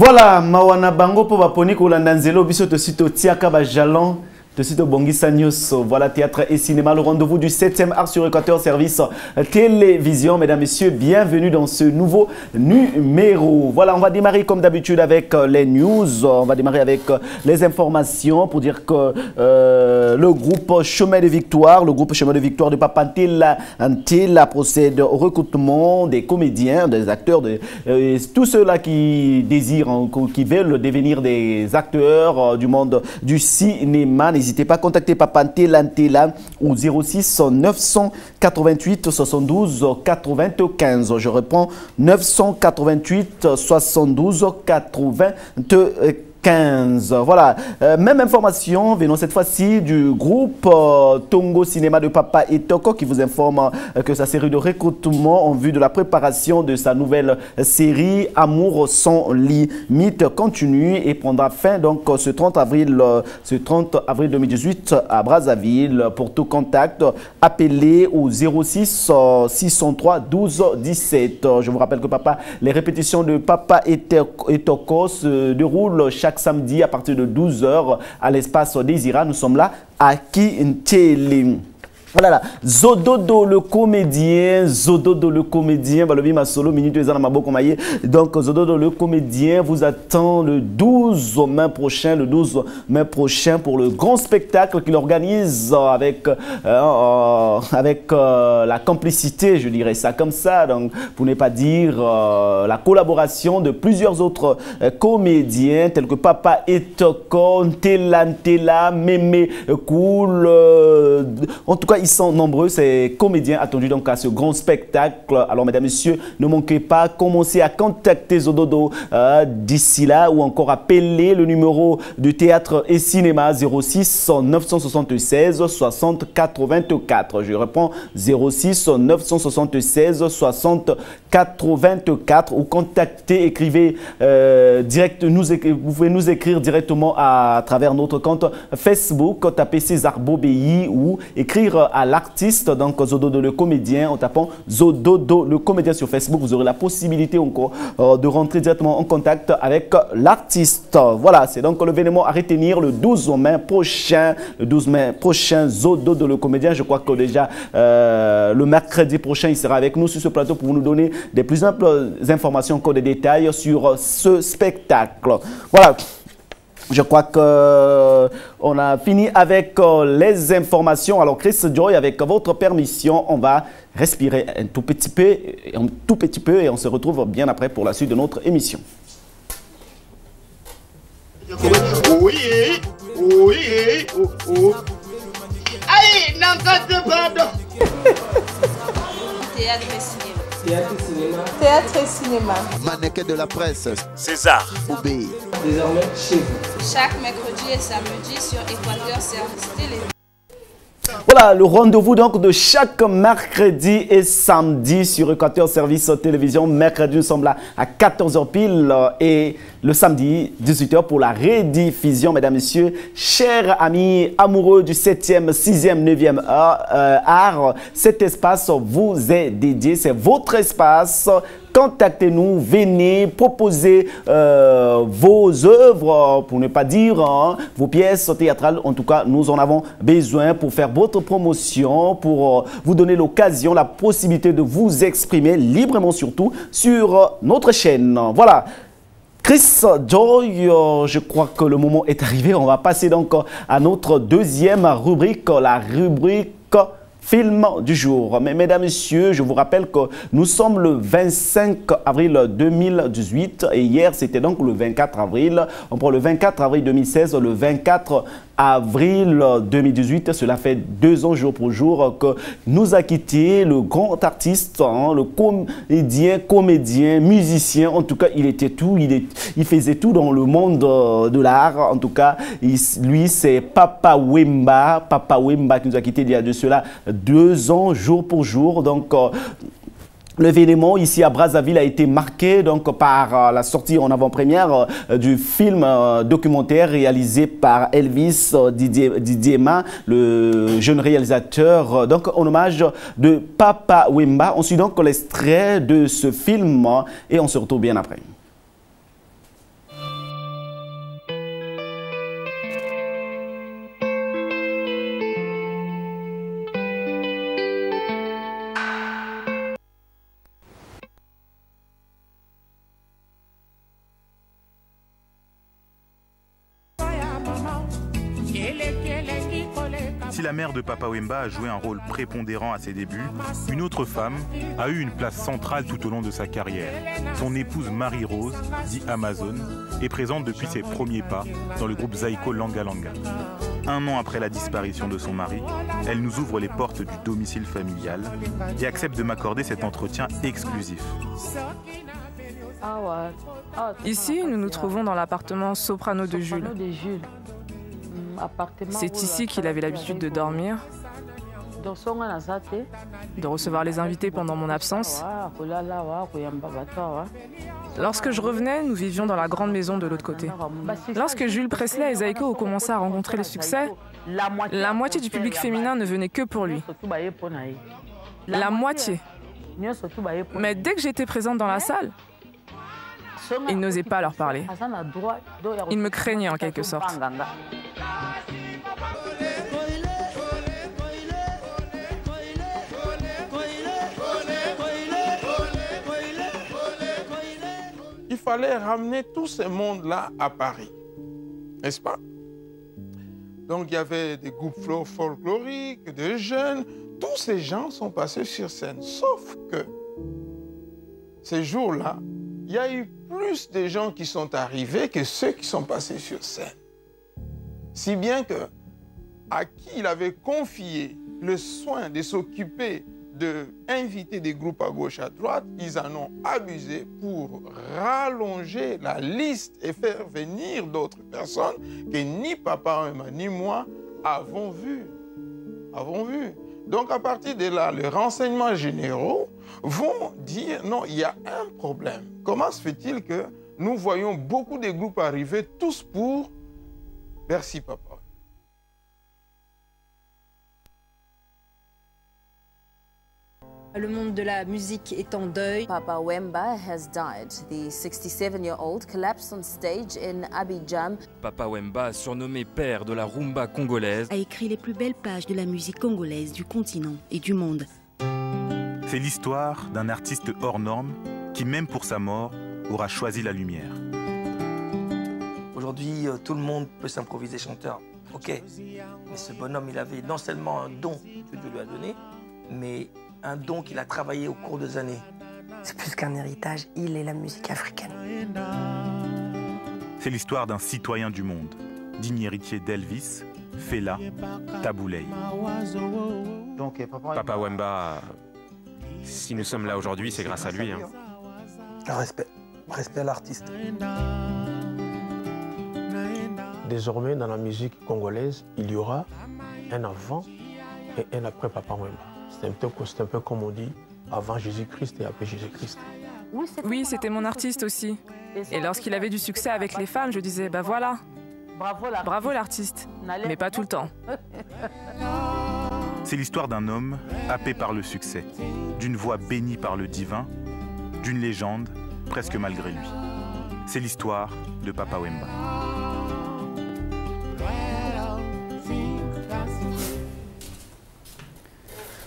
Voilà, mawana bango po baponi kolanda nzelo biso tosito tiaka ba jalon. Tosito Bongisa News, voilà théâtre et cinéma, le rendez-vous du 7e art sur Équateur Service Télévision. Mesdames, Messieurs, bienvenue dans ce nouveau numéro. Voilà, on va démarrer comme d'habitude avec les news. On va démarrer avec les informations pour dire que le groupe Chemin de Victoire, de Papa Ntela procède au recrutement des comédiens, des acteurs, tous ceux-là qui désirent, qui veulent devenir des acteurs du monde du cinéma. N'hésitez pas à contacter Papa Ntela au 06 988 72 95. Je reprends 988 72 95. Voilà, même information venant cette fois-ci du groupe Tongo Cinéma de Papa Etoko qui vous informe que sa série de recrutement en vue de la préparation de sa nouvelle série Amour sans limite continue et prendra fin donc ce 30 avril 2018 à Brazzaville. Pour tout contact, appelez au 06 603 12 17. Je vous rappelle que les répétitions de Papa Etoko se déroulent chaque samedi à partir de 12 h à l'espace Désira. Nous sommes là à Kintele. Voilà là, Zododo le comédien, Balobi Masolo, minute de Zanamabo Komaye. Donc Zododo le comédien vous attend le 12 mai prochain, pour le grand spectacle qu'il organise avec la complicité, je dirais ça comme ça, donc pour ne pas dire la collaboration de plusieurs autres comédiens tels que Papa Etoko, Ntela, Mémé Cool, en tout cas ils sont nombreux, ces comédiens attendus donc à ce grand spectacle. Alors mesdames, messieurs, ne manquez pas, commencez à contacter Zododo d'ici là ou encore appeler le numéro du théâtre et cinéma 06 976 60 84. Je reprends 06 976 60 84 ou contactez, écrivez direct, vous pouvez nous écrire directement à travers notre compte Facebook, tapez César Bobéi ou écrire à l'artiste, donc Zododo le comédien, en tapant Zododo le comédien sur Facebook, vous aurez la possibilité encore de rentrer directement en contact avec l'artiste. Voilà, c'est donc l'événement à retenir le 12 mai prochain. Zododo le comédien, je crois que déjà le mercredi prochain, il sera avec nous sur ce plateau pour nous donner des plus amples informations, encore des détails sur ce spectacle. Voilà. Je crois qu'on a fini avec les informations. Alors, Chris Joy, avec votre permission, on va respirer un tout petit peu et on se retrouve bien après pour la suite de notre émission. Oui. Aïe, n'en pardon. Théâtre et cinéma. Théâtre et cinéma. Théâtre et cinéma. Mannequin de la presse. César. Obéi. Désormais chez vous. Chaque mercredi et samedi sur Équateur Service Télévision. Voilà, le rendez-vous donc de chaque mercredi et samedi sur Équateur Service Télévision. Mercredi, nous sommes là à 14 h pile et le samedi, 18 h pour la rediffusion. Mesdames, Messieurs, chers amis amoureux du 7e, 6e, 9e art, cet espace vous est dédié. C'est votre espace. Contactez-nous, venez proposer vos œuvres, pour ne pas dire vos pièces théâtrales. En tout cas, nous en avons besoin pour faire votre promotion, pour vous donner l'occasion, la possibilité de vous exprimer librement, surtout sur notre chaîne. Voilà. Chris Joy, je crois que le moment est arrivé. On va passer donc à notre deuxième rubrique, la rubrique film du jour. Mais mesdames, messieurs, je vous rappelle que nous sommes le 25 avril 2018 et hier c'était donc le 24 avril. On prend le 24 avril 2016, le 24 avril 2018. Cela fait 2 ans jour pour jour que nous a quitté le grand artiste, le comédien, musicien. En tout cas, il était tout, il faisait tout dans le monde de l'art. En tout cas, lui, c'est Papa Wemba qui nous a quitté il y a de cela 2 ans jour pour jour. Donc l'événement ici à Brazzaville a été marqué donc par la sortie en avant-première du film documentaire réalisé par Elvis Didiema, le jeune réalisateur, donc en hommage de Papa Wemba. On suit donc l'extrait de ce film et on se retrouve bien après. Si la mère de Papa Wemba a joué un rôle prépondérant à ses débuts, une autre femme a eu une place centrale tout au long de sa carrière. Son épouse Marie-Rose, dit Amazon, est présente depuis ses premiers pas dans le groupe Zaiko Langa Langa. Un an après la disparition de son mari, elle nous ouvre les portes du domicile familial et accepte de m'accorder cet entretien exclusif. Ici, nous nous trouvons dans l'appartement Soprano de Jules. C'est ici qu'il avait l'habitude de dormir, de recevoir les invités pendant mon absence. Lorsque je revenais, nous vivions dans la grande maison de l'autre côté. Lorsque Jules Presley et Zaiko ont commencé à rencontrer le succès, la moitié du public féminin ne venait que pour lui. La moitié. Mais dès que j'étais présente dans la salle, ils n'osaient pas leur parler. Ils me craignaient en quelque sorte. Il fallait ramener tous ces mondes-là à Paris, n'est-ce pas? Donc il y avait des groupes folkloriques, des jeunes, tous ces gens sont passés sur scène. Sauf que ces jours-là, il y a eu plus de gens qui sont arrivés que ceux qui sont passés sur scène. Si bien que à qui il avait confié le soin de s'occuper d'inviter des groupes à gauche, à droite, ils en ont abusé pour rallonger la liste et faire venir d'autres personnes que ni Papa Wemba ni moi avons vu. Donc à partir de là, les renseignements généraux vont dire non, il y a un problème. Comment se fait-il que nous voyons beaucoup de groupes arriver tous pour Merci Papa? Le monde de la musique est en deuil. Papa Wemba has died. The 67-year-old collapsed on stage in Abidjan. Papa Wemba, surnommé père de la rumba congolaise, a écrit les plus belles pages de la musique congolaise du continent et du monde. C'est l'histoire d'un artiste hors norme qui, même pour sa mort, aura choisi la lumière. Aujourd'hui, tout le monde peut s'improviser chanteur. Ok, mais ce bonhomme, il avait non seulement un don que Dieu lui a donné, mais un don qu'il a travaillé au cours des années. C'est plus qu'un héritage, il est la musique africaine. C'est l'histoire d'un citoyen du monde, digne héritier d'Elvis, Fela, Tabu Ley. Donc, Papa Wemba, si nous sommes là aujourd'hui, c'est grâce à lui. Respect à l'artiste. Désormais, dans la musique congolaise, il y aura un avant et un après Papa Wemba. C'est un peu comme on dit, avant Jésus-Christ et après Jésus-Christ. Oui, c'était mon artiste aussi. Et lorsqu'il avait du succès avec les femmes, je disais, bah voilà, bravo l'artiste, mais pas tout le temps. C'est l'histoire d'un homme happé par le succès, d'une voix bénie par le divin, d'une légende presque malgré lui. C'est l'histoire de Papa Wemba.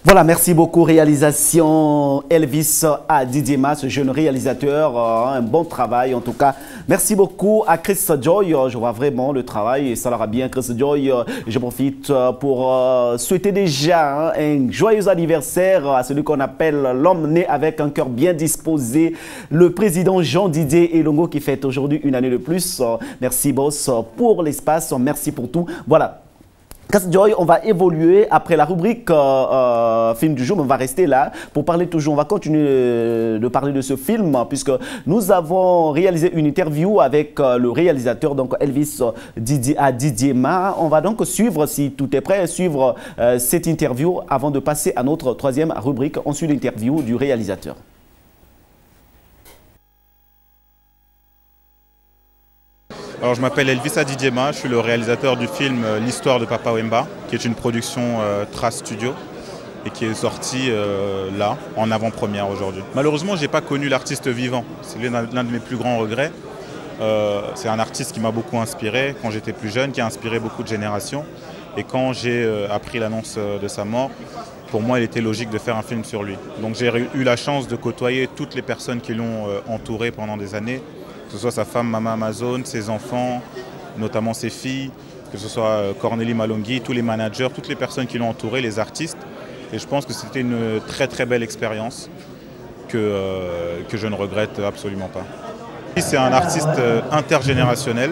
Voilà, merci beaucoup. Réalisation Elvis Adidima, ce jeune réalisateur, un bon travail en tout cas. Merci beaucoup à Chris Joy, je vois vraiment le travail et ça leur a bien Chris Joy. Je profite pour souhaiter déjà un joyeux anniversaire à celui qu'on appelle l'homme né avec un cœur bien disposé, le président Jean-Didier Elongo qui fête aujourd'hui une année de plus. Merci boss pour l'espace, merci pour tout. Voilà. Joy, on va évoluer après la rubrique film du jour, mais on va rester là pour parler toujours. On va continuer de parler de ce film puisque nous avons réalisé une interview avec le réalisateur, donc Elvis Adidima. On va donc suivre, si tout est prêt, suivre cette interview avant de passer à notre troisième rubrique. On suit l'interview du réalisateur. Alors, je m'appelle Elvis Adidima, je suis le réalisateur du film L'histoire de Papa Wemba, qui est une production Trace Studio et qui est sortie là, en avant-première aujourd'hui. Malheureusement, je n'ai pas connu l'artiste vivant, c'est l'un de mes plus grands regrets. C'est un artiste qui m'a beaucoup inspiré quand j'étais plus jeune, qui a inspiré beaucoup de générations. Et quand j'ai appris l'annonce de sa mort, pour moi, il était logique de faire un film sur lui. Donc j'ai eu la chance de côtoyer toutes les personnes qui l'ont entouré pendant des années, que ce soit sa femme, Maman Amazon, ses enfants, notamment ses filles, que ce soit Cornélie Malonghi, tous les managers, toutes les personnes qui l'ont entouré, les artistes. Et je pense que c'était une très très belle expérience que je ne regrette absolument pas. C'est un artiste intergénérationnel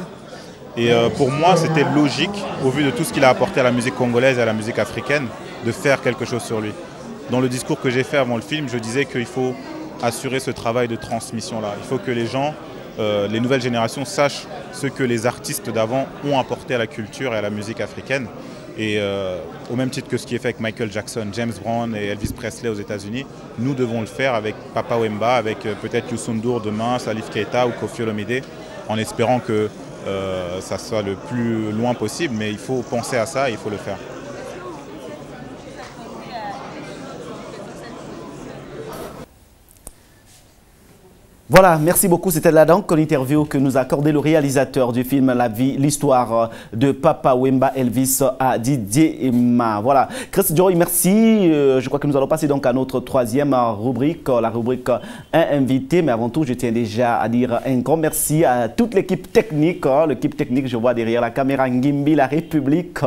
et pour moi c'était logique, au vu de tout ce qu'il a apporté à la musique congolaise et à la musique africaine, de faire quelque chose sur lui. Dans le discours que j'ai fait avant le film, je disais qu'il faut assurer ce travail de transmission-là. Il faut que les gens, les nouvelles générations sachent ce que les artistes d'avant ont apporté à la culture et à la musique africaine. Et au même titre que ce qui est fait avec Michael Jackson, James Brown et Elvis Presley aux États-Unis, nous devons le faire avec Papa Wemba, avec peut-être Youssou N'Dour demain, Salif Keita ou Koffi Olomide, en espérant que ça soit le plus loin possible. Mais il faut penser à ça et il faut le faire. Voilà, merci beaucoup. C'était là donc une interview que nous a accordé le réalisateur du film La vie, l'histoire de Papa Wemba Elvis à Didier Emma. Voilà, Chris Joy, merci. Je crois que nous allons passer donc à notre troisième rubrique, la rubrique Un invité. Mais avant tout, je tiens déjà à dire un grand merci à toute l'équipe technique. L'équipe technique, je vois derrière la caméra Ngimbi la République,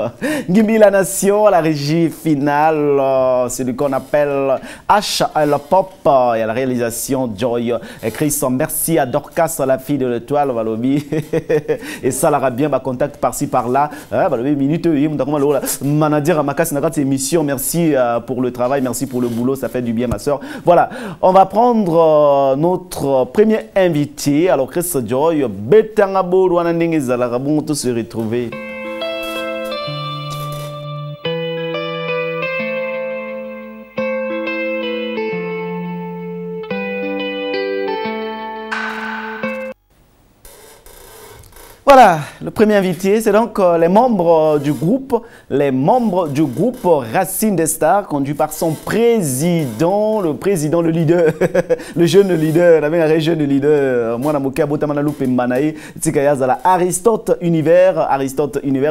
Ngimbi la Nation, la régie finale, celui qu'on appelle HL Pop et à la réalisation Joy et Chris. Merci à Dorcas, la fille de l'étoile, Valobi. Et ça l'aura bien, contact par-ci par-là. Minute, manager à Makas Nagat émission. Merci pour le travail, merci pour le boulot, ça fait du bien, ma soeur. Voilà, on va prendre notre premier invité. Alors, Chris Joy, Betangabo, Wananding, Zalarabon, tous se retrouver. Voilà, le premier invité, c'est donc les membres du groupe Racine des Stars, conduit par son président, le leader, le jeune leader, la jeune leader, moi Aristote Univers,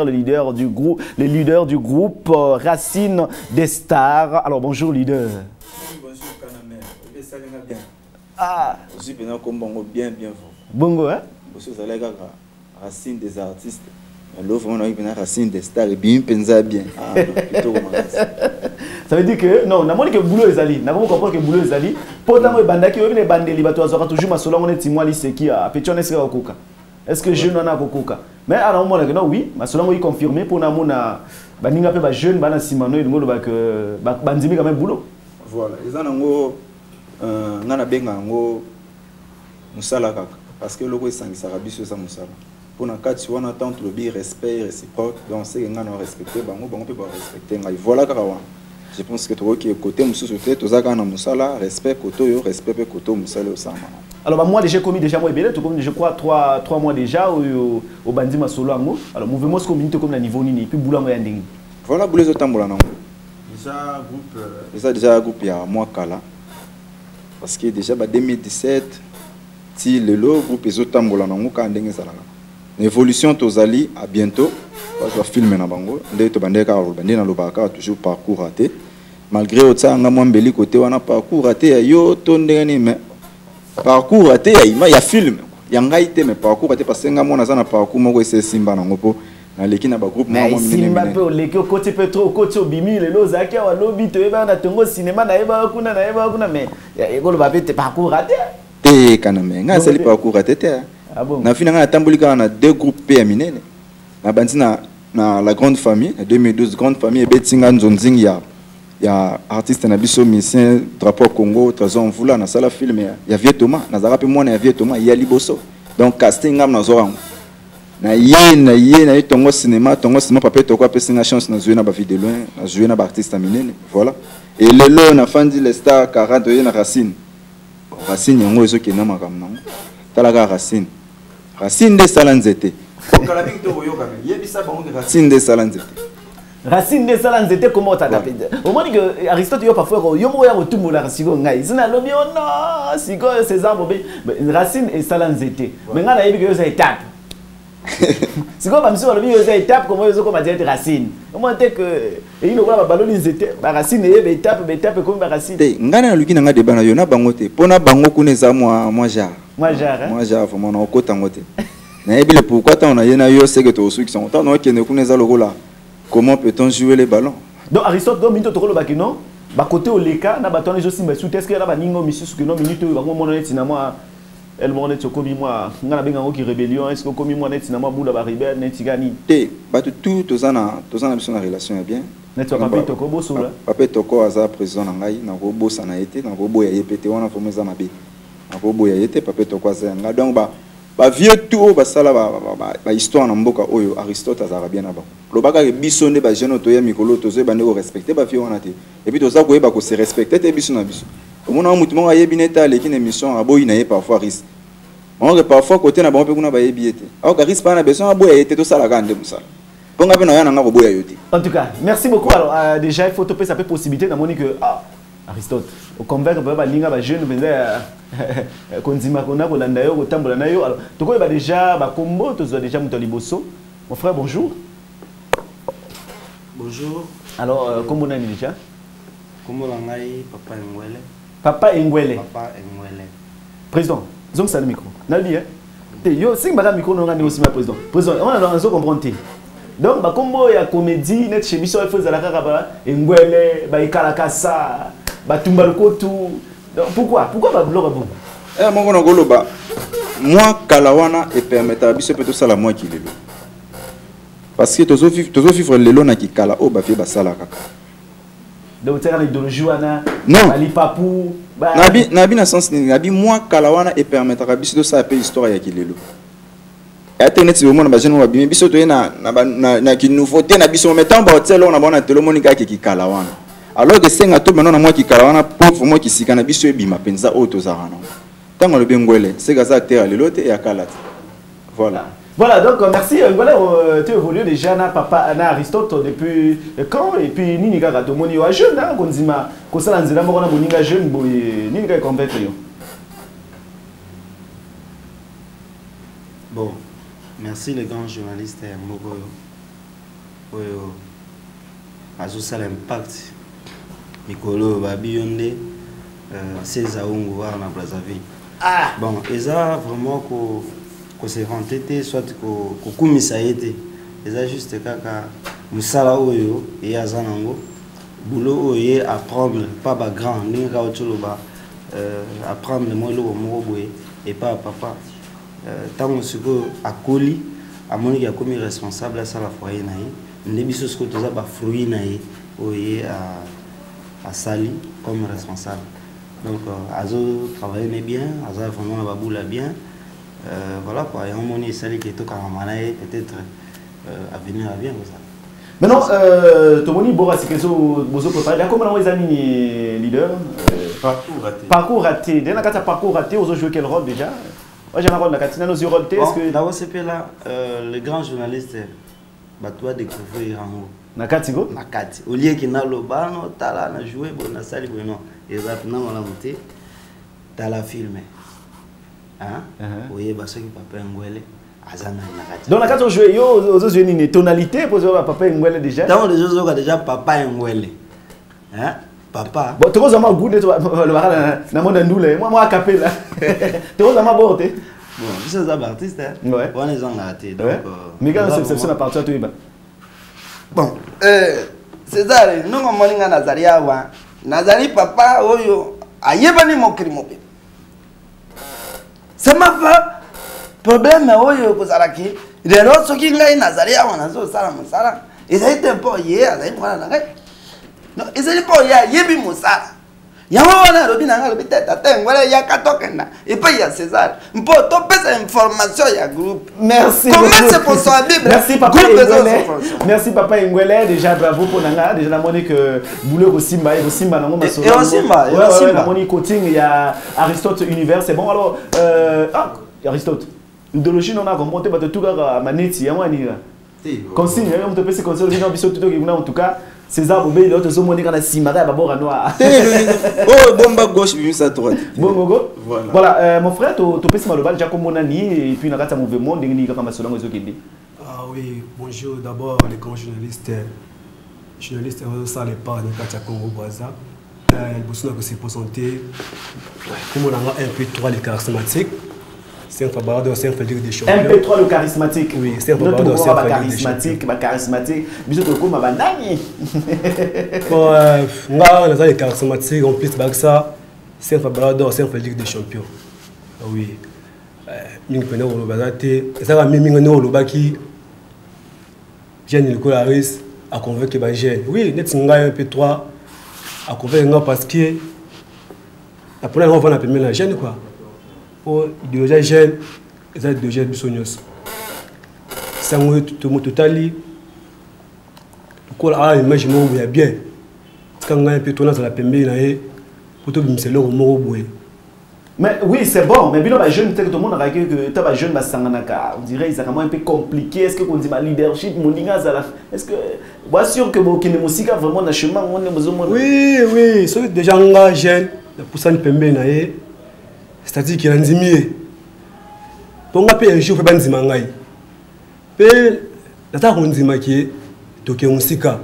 le leader du groupe Racine des Stars. Alors bonjour leader. Bonjour Kanamé, bien. Ah. Je suis bien. Bongo, hein? Bonjour Racine des artistes. L'offre, on a eu une racine des stars et bien pensa bien. Ça veut dire que non, n'a pas dit que boulot est ali. N'a pas compris que boulot est ali. Pourtant, les bandits qui ont les bandits libéraux, ils auront toujours ma solo on est timoa li qui a pétion est-ce que koka. Est-ce que jeune on a koka? Mais alors moi non oui, ma solo on est confirmé pour na mona baninga pe ba jeune bana simano il ngolo ba que bandimi quand même boulot. Voilà, ils en ont ngana benga ngo musala kaka parce que loko esangisa rabiso ça musala. Pour un cas, on attend le respect réciproque, donc c'est que nous avons respecté, on peut respecter. Voilà, je pense que tu es côté Moussouté, tu as respect côté, respect côté Moussala au Sama. Alors, moi, j'ai commis déjà, je crois, 3 mois déjà au Bandi Masolo. Alors, mouvement communauté comme le niveau Nini, puis Boulang et Anding. Voilà, Boulez au Tamboula. Déjà, groupe, il y a moi, Kala. Parce que déjà, en 2017, si le groupe est au Tamboula, l'évolution tozali à bientôt. Je vais filmer na bango. Ndé to bandeka rubandi na lobaka toujours parcours raté. Malgré ça nga mwambeli côté wana parcours raté yo to ndengani mais parcours raté ya film. Ya ngaite mais parcours raté parce que nga mona za na parcours moko ese simba na ngopo na leki na ba groupe mwa simba pe leki côté petro côté obimi lelo zaki wa lobi to eba na tongo cinéma na eba kuna mais ya ekolo ba pe parcours raté. Te kaname nga sali parcours raté te. Ah bon? Na finalement on a 2 groupes PMN. Na la grande famille, en 2012 grande famille et Betinga Nzonzing ya artiste na biso mission drapeau Congo trésor vula na sala film ya Vieux Thomas na zarape moi na Vieux Thomas ya liboso. Donc casting ngam na zorango. Na ye tongo cinéma papa to ko pesinga chance na jouer na ba vidéo loin, na jouer na ba artiste minene. Voilà. Et lelo na fandi les stars 40 na Racine. Racine yango ezo kena makamna. Talaga Racine. Racine des Salanzete. Racine des Salanzete. Racine des Salanzete, comment tu as appelé? Au moins que Aristote, il y a parfois tout le monde a Racine. C'est un lobby, non, c'est quoi ces arbres? Racine et Salanzete. Maintenant, il y a une étape. C'est quoi, même si on a une étape, comment ils ont dit Racine? Au moins, que il y a un ballon, ils étaient Racine et étape comme Racine. Ngana luki nga débat na yona bangote. Pona bango kuneza moi jar. Moi jar. Moi jar, vraiment na okota ngote. nayebi le pourquoi tant on a yena yo c'est que to ceux qui sont tant non qui ne connaissent pas le rôle là. Comment peut-on jouer les ballons? Donc Aristote donc minute to le bakino ba côté oleka na bato les aussi mais est-ce que là ba ningo misusu que non minute ba mo na tina moi elle mo na tsokomi moi ngana benga ngo ki rébellion est-ce que komi moi na tina moi bula ba rebelle na tigani te ba tout tozana biso na relation bien. Net papa toko boso là. Papa toko aza président na ngai na ko bosa na été na ko boya yepete wana fo meza na be. Na ko boya yete papa toko aza nga donc ba vieux tout ba sala ba histoire na mboka oyo Aristote azara bien aba. Lobaka ke biso nde ba jeune to ya mikolo tozo ba ne ko respecter ba vieux wana te. Et puis toza ko yeba ko se respecter te biso na biso. Omona mutu mo ayebi neta leki na émission aboyi na ye parfois risque. On que parfois côté na ba pe kuna ba yebi ete. Aw ka risque pa na besoin aboya yete to sala ka nde musala. En tout cas, merci beaucoup. Alors, déjà, il faut topper sa possibilité dans Monique. Aristote, au convaincre les jeunes, alors, tu connais déjà combo, tu as déjà Moutaliboso. Mon frère, bonjour. Bonjour. Alors, comment on a déjà? Comment on a Papa Ngwele. Papa Ngwele. Papa Ngwele. Président, zong ça le micro. Nalbi, hein? Yo, si madame micro, on a aussi ma président. Président, on a comprendre. Donc, combo ya comédie, net chez Misso, il faut la caraba, Ngwele, Ikalakasa, Tumbalukotu. Pourquoi? Pourquoi va vouloir vous? Moi, Kalawana et permettre à Bisso peut ça moi qui l'est. Parce que tu as vivre le long qui Kala, oh, bah, fait Basala Kaka. Donc, tu as une idéologie, non. Ali Papou. Nabi na sens nabi moi Kalawana et permettre à Bisso de ça payer histoire ya qui l'est. Internet c'est vraiment na jeune wa bien biso to na ki nouveauté na biso mettant ba hotel on a bona telo monika ki Kalawana alors que senga to maintenant na moi ki Kalawana pauvre moi ki sika na biso ebima penza auto zarana tango le bengwele c'est gaza acteur le lote ya Kalata voilà donc merci voilà tu évolues déjà na papa na Aristote depuis quand et puis nini kaka to moni wa jeune na konzima ko sala nzela moko na moninga jeune boye nini ka convaincre yo. Bon, merci les grands journalistes Mogo. Azusa l'impact. Mikolo Babionde, César Ungu na Brazzaville. Bon, et ça vraiment qu'on s'est renté, soit qu'on commis a été. Et ça juste kaka musala oyo et azanango. Boulot oye apprendre pas ba grand ni ka otoloba apprendre le mot boye et pas papa. Tant que à Koli, à mon avis, comme responsable à ça la foyer naïe, ne biso ce que tu as ba fruit naïe, oye à Sali comme responsable. Donc Azo travaille bien, Azo vraiment la baboula bien, voilà quoi. Et à mon avis, Sali qui est au Karamanaï peut-être à venir à bien comme ça. Maintenant, Tomoni Bora, c'est que vous préparez. Comment les amis leader? Parcours raté. Parcours raté. Dès que tu as parcours raté, vous avez joué quel rôle déjà? Moi, j'ai un rôle dans la Katina, nous avons est-ce que dans OCP là, le grand journaliste, toi découvrir Rango. Nakatigo? Nakati. Au lieu qu'il n'a le ballon, t'as là, n'a joué, bon, n'a sali, bon, non. Exactement, on l'a monté, t'as la filmé. Hein? Oui, parce que Papa Ngwele, Azana Nakati. Donc, quand on joue, vous avez une tonalité pour jouer Papa Ngwele déjà? Dans les autres, déjà Papa Ngwele. Hein? Papa. Bon, tu vois, je goûté le barrage dans mon andoule. Moi, capé là. Tu vois, je bon, je suis un artiste. Ouais. On est en raté. Mais quand c'est exception à partir de toi, bon, c'est ça. Nous, on m'a dit que Nazaria, Nazari, papa, oyo, ayebani mokri mobe. C'est ma fa problème, oyo, kozaraki. Les autres qui ont Nazaria, on a zo salam salam. Et ça a été un peu hier, ça a été un peu. Non, et c'est pas ya yebi musala. Yamana robina ngalo bitata tengwala ya katokenda. Et puis il y a César. Mpo to pesa information ya groupe. Merci. Comment c'est pour ça Bible? Merci papa Ngwele. Merci papa Ngwele, déjà bravo pour nanga, déjà la monnaie que boulot au Simba et au Simba nango maso. Et au Simba, et au Simba. La monnaie coaching il y a Aristote Univers, c'est bon alors Aristote. L'idéologie non a remonté ba tout ga maneti ya mwani. Consigne, on te peut se consoler dans biso tout en tout cas. César Boubé, l'autre sont monés quand Simara et Babora Noir. Oh, bomba gauche, puis ça droite. Bon, voilà, mon frère, tu peux se malobal, Jacob Monani, et puis Nagata Mouvement, Dengni Kamasola, Ah oui, bonjour d'abord les grands journalistes. Journalistes, ça les pas, Nakatia Congo Braza. Le besoin que c'est présenté. Comme on a un peu trois les charismatiques. c'est un Fabarado, c'est un Ligue des Champions. MP3 le charismatique. Oui, c'est un Fabarado, c'est un charismatique. Charismatique. Bisous de quoi, ma nani. Bon, on a les charismatiques, en plus, ça, c'est un Fabarado, c'est un Ligue des Champions. Oui. Nous prenons le bazate. Ça va même nous le baki. Jeune Nicolas Harris a convaincu les jeunes. Oui, nous avons un MP3 a convaincu parce que la première fois on a permis la jeune quoi. Pour idéologie jeune, les idéologies du sonios. Ça nous tout le totali. Tout le monde imagine nous bien. Quand on a un MP3 dans la permis là pour tout le monde au mot mais oui, c'est bon, mais bien, les jeunes, tout le monde a dit que les jeunes, on dirait qu'ils sont un peu compliqués. Est-ce que on dit leadership, est-ce que bien sûr que vous avez musique vraiment dans le chemin, on a besoin. Oui, oui, ceux qui sont déjà jeunes, pour ça, c'est-à-dire qu'ils ont dit pour nga pe un jour, il faut que pe nata konzima ki toke musika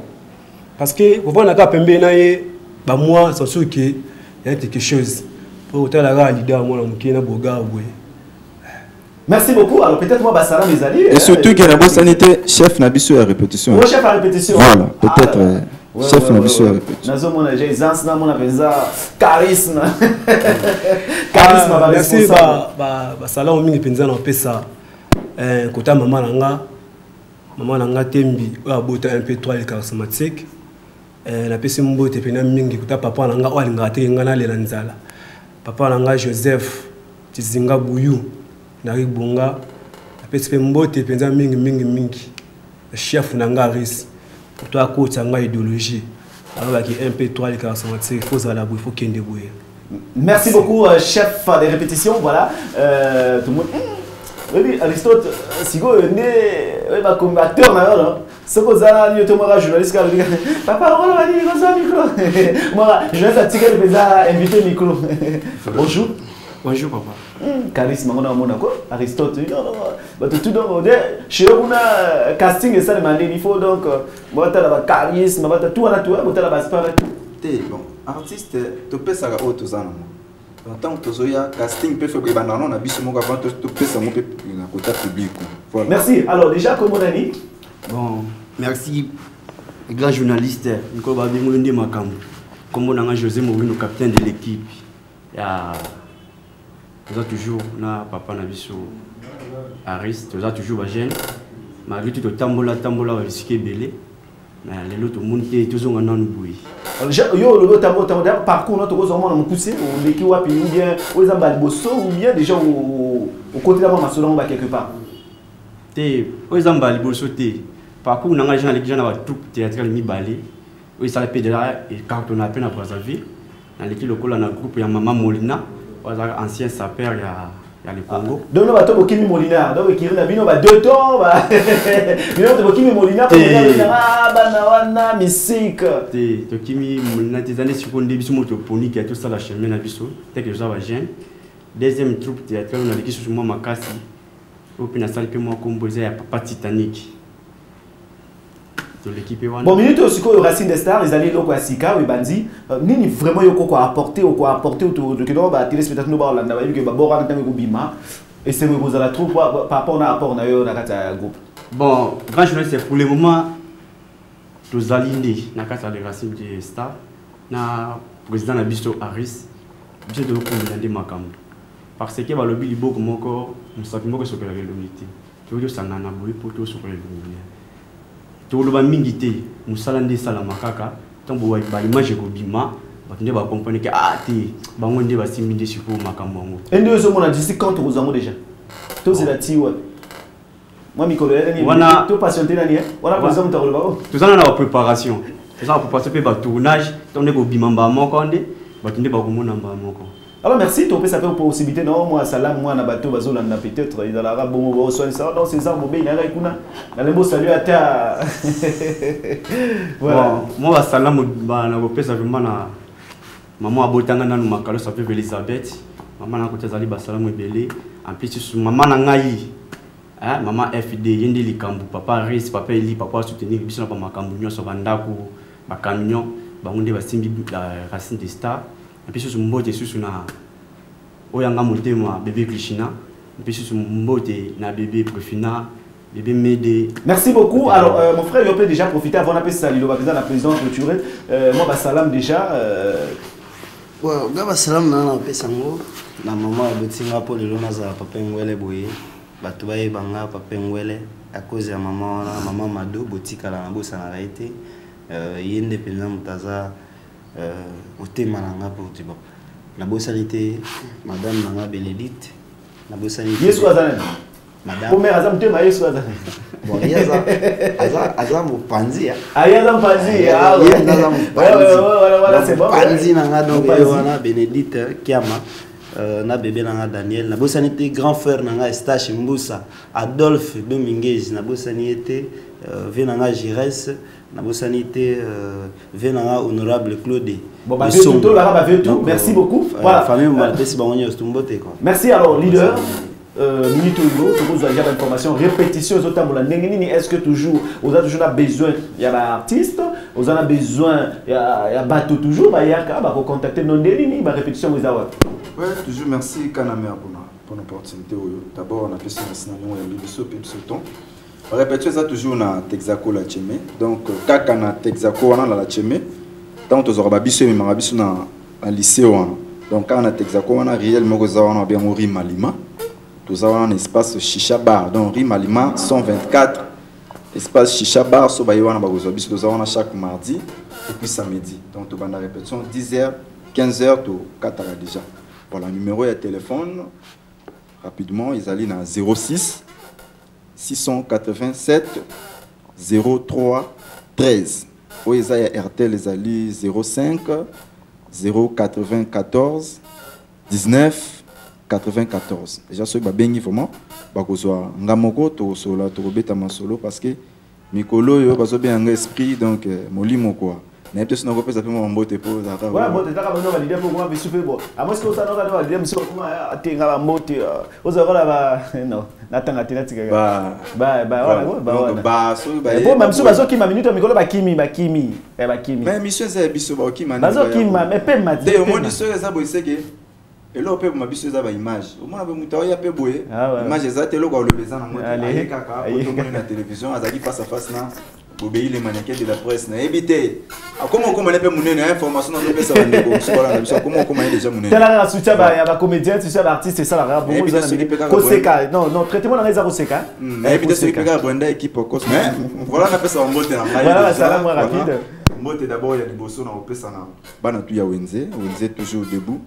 parce que vous voyez naka pembe na ye ba moi c'est sûr que il y a quelque chose. Merci beaucoup. Alors peut-être moi Bassara mes alliés. Et surtout qu'il y a la bonne sanité, chef Nabiso à répétition. Oui, chef à répétition. Voilà, peut-être chef Nabiso à répétition. Nazo mon j'ai aisance na mon apenza charisme. Charisme va merci ba sala o mingi penza na pesa kota maman nanga tembi o abota MP3 charismatique na pesi mbote pena mingi kota papa nanga o alinga te ngana lela nzala. Papa nanga Joseph Tizinga Bouyou Nari Bonga apesi mbote penza mingi chef nanga Aris pour toi coach nanga idéologie alors qui MP3 les charismatiques faut ça la il faut kende boye. Merci beaucoup chef des répétitions voilà tout le monde oui Aristote sigo né ba combatteur na ce que ça là tu journaliste papa on va dire comme ça micro moi je vais attirer le invité micro bonjour. Bonjour papa. Charisme on a mon quoi Aristote tout donc chez on a casting et ça demandé il faut donc moi tu as charisme tout on a tout tu as la base bon artiste tu peux ça auto ça tant que tu as casting peut faire que banana on a biso mo avant tu peux ça mo peut na côté public voilà. Merci alors déjà comme on a dit bon merci grand journaliste Nicolas Babingo Makambo comme on a José Mourinho capitaine de l'équipe ya nous toujours na papa na biso Aris nous toujours jeune malgré tout tambola risqué belé mais les autres monter toujours en non boui yo le tambola parcours notre cause on a poussé ou l'équipe ou bien aux ambaliboso ou bien déjà au côté là ma selon quelque part té aux ambaliboso té parcours na gens les gens na troupe théâtrale mi balé oui ça le pédala et quand on a peine à Brazzaville dans l'équipe locale na groupe ya Maman Molina ancien sapeur il y a le Congo donc nous bateau Kimi Molina donc qui na bino ba 2 temps ba bino to Kimi Molina pour na bana wana musique to Kimi Molina des années sur konde biso moto poni qui a tout ça la chemin na biso tel que ça va jeune deuxième troupe théâtrale on a l'équipe sur moi Makasi au pina salle que moi composé à Papa Titanic de l'équipe wana bon minute aussi ko Racine des Stars les alliés loko asika we bandi nini vraiment yoko ko apporter autour de que no ba téléspectateur no ba Hollande ba yiki ba bora ntango ko bima et c'est vous à la troupe par rapport na yo na kata groupe bon grand journaliste c'est pour le moment tous alignés na kata de Racine des Stars na président na biso Aris biso de ko ndande makambo parce que ba lobi liboko moko musaki moko sokela l'unité tu veux sangana boy pour tout sokela l'unité tout le monde mingité musalande salama kaka tambo ba image ko bima batunde ba comprendre que ah te bango nde ba siminde siko makambo ngo ende zo mona d'ici quand vous en déjà tout c'est la tiwa moi mikolo ni tout patienter nani voilà par exemple tu ba tout ça na préparation tout ça pour passer ba tournage tonde ko bima ba moko nde batunde ba ko mona ba moko. Alors merci, tu peux savoir possibilité non moi salam moi na bateau bazolanda peut-être il a la bon bon soin ça dans ces arbres bien là kuna na le mot salut à ta voilà moi salam ba na ko pesa vraiment na maman abotanga na makalo ça peut Elisabeth maman na ko tezali ba salam ebele en plus maman na ngai hein maman FD yende likambu papa Aris papa Eli papa soutenir biso na ba makambu nyoso bandako ba camion ba ngonde ba simbi Racine des Stars et puis sur mbote sur na oyanga motema bébé Krishna puis sur Mbote, na bébé Profina, bébé Médé. Merci beaucoup. Alors, mon frère, il peut déjà profiter avant d'appeler Salilo, la présidente clôturée. Moi, salam déjà. Ouais, gaba salam na pe sango na maman betinga pour le lonaza papa ngwele boye bato baye banga papa ngwele à cause ya maman Mado botika la bosa na raité yende penza mutaza otema nanga pour tibo na bosalité madame nanga Bénédicte na bosalité Yesu azana madame pour mère azam tema Yesu azana bon aza mopanzi ya aza mopanzi voilà c'est bon mopanzi nanga donc wana Bénédicte Kiama na bébé nanga Daniel na bosanité grand frère nanga Estache Mbusa Adolphe Dominguez na bosanité venanga Gires na bosanité venanga honorable Claude bon bah tout merci beaucoup voilà famille malpesi bangonyo stumbote quoi merci alors leader minute où vous avez l'information répétition aux autres est-ce que toujours vous avez toujours besoin il y a l'artiste vous avez besoin il y a bateau toujours il y a qu'à contacter non déni ma répétition vous avez ouais toujours merci Kanamer pour l'opportunité d'abord on a fait ce national et biso pe bisoton répétition ça toujours na Texaco la Tchemé donc kaka na Texaco wana la Tchemé tant aux aura biso mi manga biso na lycée wana donc quand na Texaco wana réel moko za wana bien ori malima nous avons un espace Chicha Bar, donc Rime Alima 124, espace Chicha Bar, so baïwana bagozobi, nous avons chaque mardi et puis samedi. Donc nous avons la répétition 10h, 15h, tout 4h déjà. Voilà, le numéro de téléphone, rapidement, ils allaient dans 06 687 03 13. Où ils allaient RTL, ils allaient 05 094 19 94. Déjà ceux qui bengi vraiment bakozwa ngamoko to sola to beta masolo parce que mikolo yo bazo bien esprit donc molimo quoi. Na peut-être non kopesa pe mbote po za ka. Ouais mbote za ka bano valide pour moi bisu pe bo. Amo ce que ça no ka valide bisu kuma atenga ba mbote. Oza kola ba non. Natanga tina tika. Ba so ba. Bon même so bazo ki ma minute mikolo ba kimi. Mais mission za biso ba ki mani. Bazo ki ma me pe mati. De mo ni so za bo iseke. Et là, on peut m'habituer à l'image. Au moins, on a peu boué. L'image est là, le besoin de la télévision, face à face, obéir les mannequins de la presse. Évitez. Comment on peut mener l'information dans le PC? Comment on peut déjà mener? La soutien à comédien, soutien à artiste, c'est ça la rare. Non, traitez-moi dans les Aroseka. Évitez celui qui a une équipe au cosmos. Voilà, on appelle ça en mode. Voilà, ça va moins rapide. Mode d'abord, il y a des bossons dans le PC. Banatu ya Wenze toujours debout.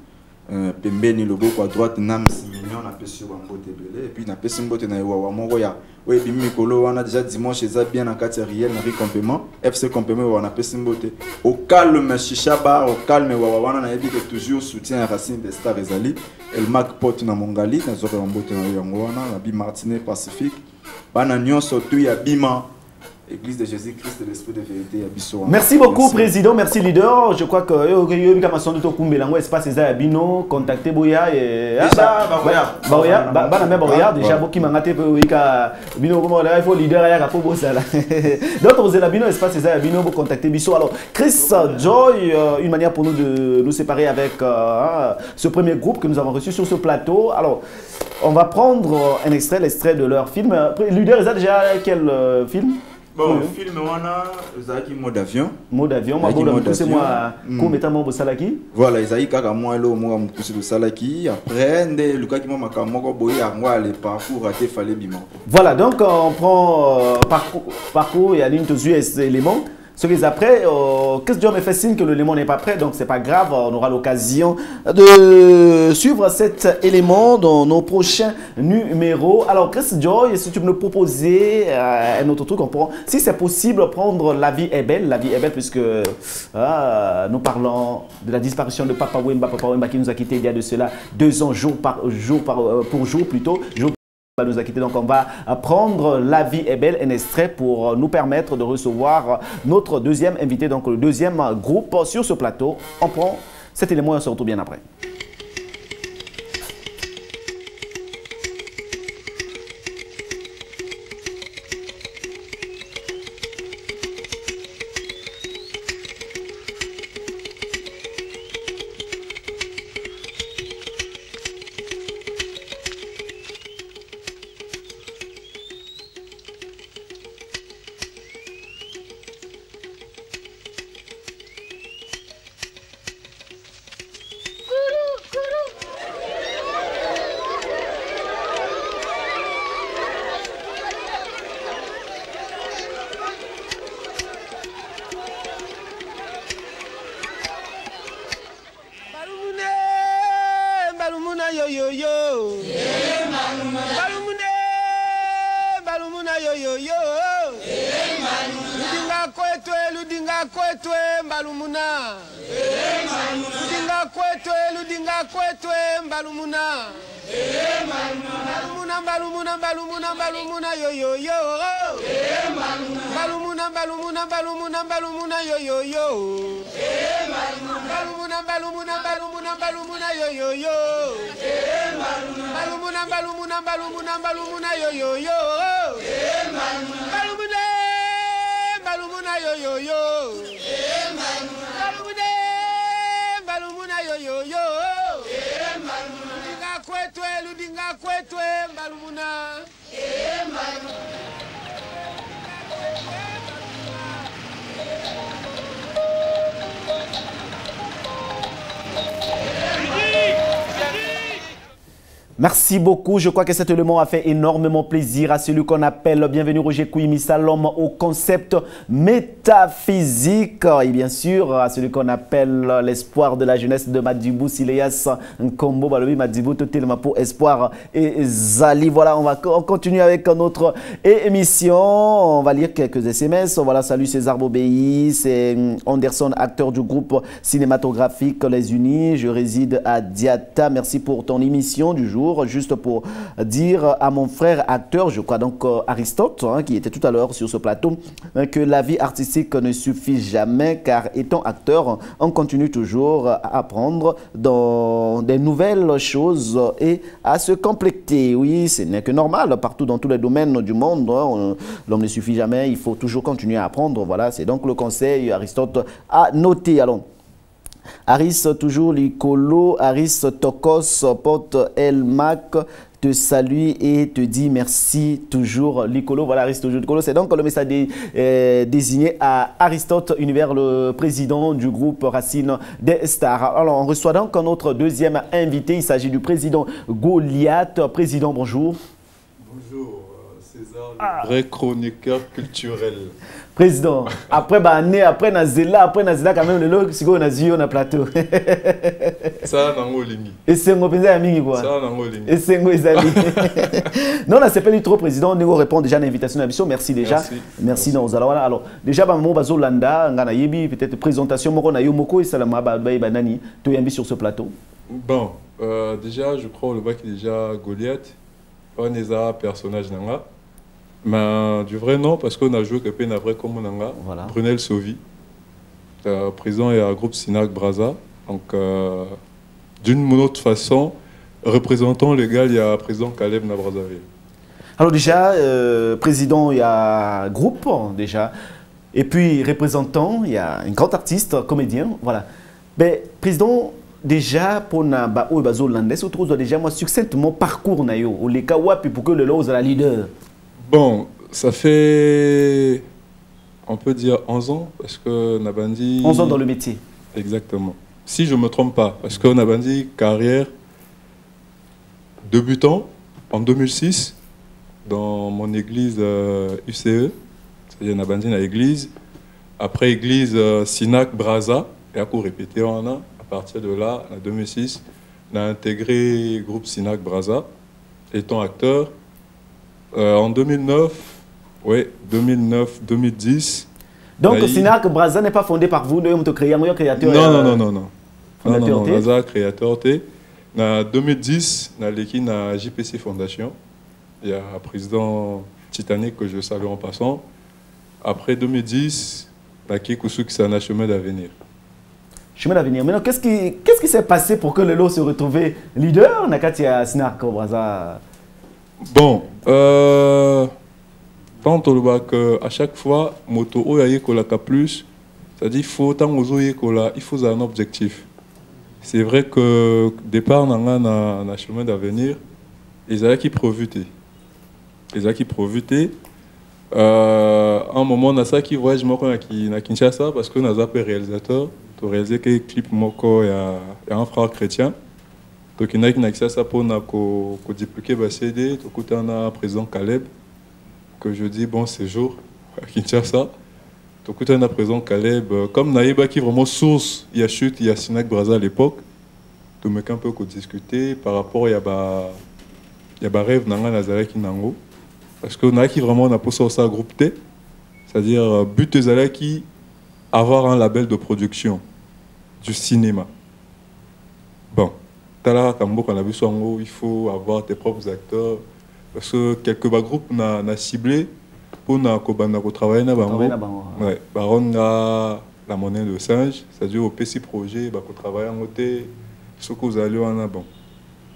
Pembeni logo à droite nam 6 millions na pesi wa mbote belé et puis na pesi mbote na wa moko ya we bimi mikolo wana déjà dimanche eza bien na kati réel na ri complément FC complément wa na pesi mbote au calme Chicha Bar au calme wa wana na yebi que toujours soutien Racine des Stars ezali el Mac Pot na Mongali na zoka mbote na yango wana na bi Martinet Pacifique bana nyonso tu ya bima Église de Jésus-Christ de l'Esprit de vérité à Bissau. Merci beaucoup, Président. Merci, leader. Je crois que espace Bino, contactez Boya et déjà beaucoup mangate Bino comme il faut leader à Capo Sala. D'autres vous êtes Bino espace Bino pour contacter Bissau. Alors Chris Joy, une manière pour nous de nous séparer avec ce premier groupe que nous avons reçu sur ce plateau. Alors on va prendre un extrait, l'extrait de leur film. Leader, ils ont déjà quel film? Bon, le film, on a mode avion. Mode avion, c'est moi, comme étant mon salaki. Voilà, ils ont moi, le salaki. Après, le cas qui m'a le parcours a été fallu bimon. Voilà, donc on prend parcours et aligne tous les éléments. Ce qu'ils après, Chris Joy me fait signe que l'élément n'est pas prêt, donc c'est pas grave, on aura l'occasion de suivre cet élément dans nos prochains numéros. Alors Chris Joy, si tu peux nous proposer un autre truc, on prend, si c'est possible, prendre La vie est belle, puisque nous parlons de la disparition de Papa Wemba qui nous a quitté il y a de cela 2 ans, jour pour jour plutôt. Nous a quitté, donc on va prendre La vie est belle, un extrait pour nous permettre de recevoir notre deuxième invité, donc le deuxième groupe sur ce plateau. On prend cet élément et on se retrouve bien après. balumuna yo yo yo. Balumune, balumuna yo yo yo. Ludinga kwetwe balumuna. Ludinga kwetwe balumuna. Balumuna yo yo yo. Balumuna yo yo yo. Balumuna yo yo yo. Balumuna yo yo yo. Balumuna yo yo yo. Balumuna yo yo yo. Ludinga kwetwe balumuna. Merci beaucoup. Je crois que cet élément a fait énormément plaisir à celui qu'on appelle, bienvenue Roger Kouimissa, l'homme au concept métaphysique. Et bien sûr, à celui qu'on appelle l'espoir de la jeunesse de Madjibou Sileas Nkombo, Balobi Madjibou, totalement pour espoir et Zali. Voilà, on va continuer avec notre émission. On va lire quelques SMS. Voilà, salut César Bobéi, c'est Anderson, acteur du groupe cinématographique Les Unis. Je réside à Diata. Merci pour ton émission du jour. Juste pour dire à mon frère acteur, je crois donc Aristote, qui était tout à l'heure sur ce plateau, que la vie artistique ne suffit jamais, car étant acteur, on continue toujours à apprendre dans des nouvelles choses et à se compléter. Oui, ce n'est que normal, partout dans tous les domaines du monde, l'homme ne suffit jamais, il faut toujours continuer à apprendre. Voilà, c'est donc le conseil Aristote a noté. Alors, Aris, toujours l'icolo, Aris Tokos, porte El Mac, te salue et te dit merci, toujours l'icolo. Voilà, Aris, toujours l'icolo. C'est donc le message désigné à Aristote, univers, le président du groupe Racine des Stars. Alors, on reçoit donc notre deuxième invité. Il s'agit du président Goliath. Président, bonjour. Bonjour, César, le vrai chroniqueur culturel. Président, après Nazela quand même le log sigo nazio na plateau. Ça nango lingi. Et c'est ngo penza mingi quoi. Ça nango lingi. Et c'est ngo ezali. Non, on s'appelle trop président, nous répond déjà à l'invitation de la mission. Merci déjà. Merci dans voilà. Alors, déjà ba mo bazo landa ngana yebi peut-être présentation moko na yo moko et salama ba nani to yambi sur ce plateau. Bon, déjà je crois le bac est déjà Goliath. On est un personnage nanga. Mais du vrai nom, parce qu'on a joué que un vrai comme on a voilà. Brunel Sauvi, président et un groupe Sinac Braza. Donc, d'une autre façon, représentant légal, il y a président Caleb na Brazzaville. Alors déjà, président, il y a groupe déjà, et puis représentant, il y a un grand artiste, comédien, voilà. Mais président, déjà pour na ba o bazo landais, on trouve déjà moi succinctement parcours na yo, au les kawapi pour que le lot soit la leader. Bon, ça fait, on peut dire 11 ans, parce que Nabandi... 11 ans dans le métier. Exactement. Si je ne me trompe pas, parce que Nabandi, carrière débutant en 2006, dans mon église UCE, c'est-à-dire Nabandi dans l'église, après église Sinac Braza, et à coup répété on a, à partir de là, en 2006, on a intégré le groupe Sinac Braza, étant acteur. En 2009, oui, 2009-2010. Donc, Sinac Braza n'est pas fondé par vous, de créateur? Non. Non, Braza créateur. En 2010, on a l'équipe de JPC Fondation. Il y a un président Titanic que je salue en passant. Après 2010, on a Kikusu qui c'est un chemin d'avenir. Chemin d'avenir. Maintenant, qu'est-ce qui s'est passé pour que le lot se retrouve leader? On a qu'à Sinac Braza. Bon, quand on voit qu'à chaque fois, moto plus, c'est-à-dire qu'il faut il faut un objectif. C'est vrai que départ dans un chemin d'avenir, ils ont qui profité. Un moment, on a ça qui voyage à Kinshasa parce qu'on a zappé réalisateur, pour réaliser quelques clips moko, il y a un frère chrétien. Donc, il y a qui accès à ça pour dupliquer le CD. Donc, il y a un président Caleb, que je dis bon séjour à Kinshasa. Donc, il y a un président Caleb, comme Naïba qui est vraiment source, il y a chute, il y a Sinac Braza à l'époque. de me un peu discuter par rapport à rêve nanga nazareki nango parce que on qui vraiment on a posé ça groupe T, c'est-à-dire but qui avoir un label de production du cinéma. Bon, tala kambo quand on a vu songo, il faut avoir tes propres acteurs parce que quelques groupes n'a ciblé pour na travailler na bango. Ouais, baron la monnaie de singe, c'est-à-dire au PC projet bah qu'on travaille en côté ce que vous allez en bon.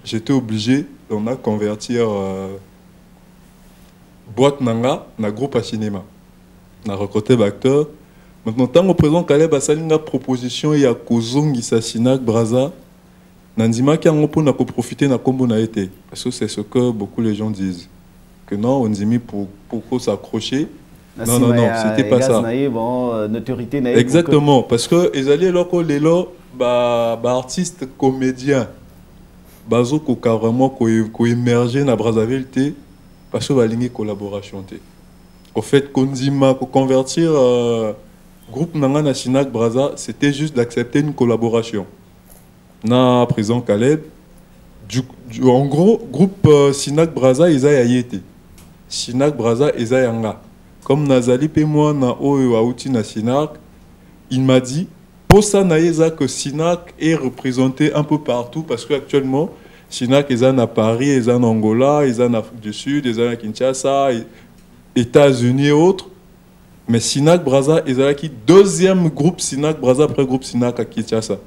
J'étais obligé d'en convertir boîte nanga na groupe à cinéma. On a recruté l'acteur. Maintenant, tant au présent, Caleb a sali une proposition il y a Kozongi Sassinak Braza. Nandima qui a un peu profiter na combo na été parce que c'est ce que beaucoup les gens disent que non on dit pour s'accrocher. Non, c'était pas ça. Exactement, parce que les alliés locaux, les artistes comédiens, bazo ko carrément ko émerger na Brazzaville parce que va ligne collaboration au fait konzima ko convertir groupe nanga na Sinak Braza, c'était juste d'accepter une collaboration. Na président Caleb en gros groupe Sinak Braza ils a yété. Sinak Braza ils a yanga. Comme Nazali et moi na oyo auti na Sinak, il m'a dit pour ça naïza que Sinak est représenté un peu partout parce qu'actuellement Sinak est en Paris, est en Angola, est en Afrique du Sud, est en Kinshasa, États-Unis et autres. Mais Sinak Braza est qui deuxième groupe Sinak Braza après groupe Sinak à Kinshasa.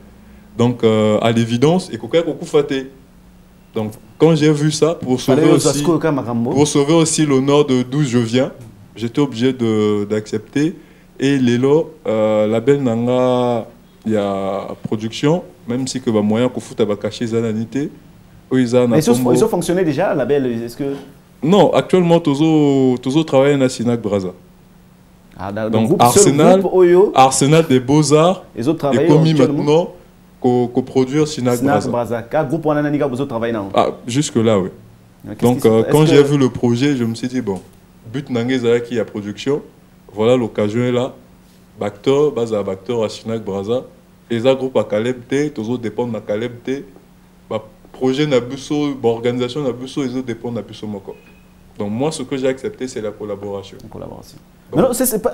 Donc à l'évidence et coca beaucoup faté. Donc quand j'ai vu ça pour sauver aussi l'honneur de d'où je viens. J'étais obligé d'accepter. Et Lelo, label Nanga, il y a production, même si que moyen qu'on fout à cacher les ananités. Ils ont fonctionné déjà, label, est-ce que... Non, actuellement, Tozo travaille dans Sinak Braza. Ah, donc groupe, Arsenal des Beaux-Arts est commis maintenant qu'au produire Sinak Braza. Quel groupe on a travaillé dans? Jusque-là, oui. Donc quand j'ai vu le projet, je me suis dit, bon, but Nangé qui a production, voilà l'occasion est là. Bacteur, base à Bacteur à Sinak Braza. Et ça groupe à Caleb T, tous autres dépendent de Caleb T. Projet Nabuso, organisation Nabuso, les autres dépendent de Nabuso Moko. Donc moi, ce que j'ai accepté, c'est la collaboration.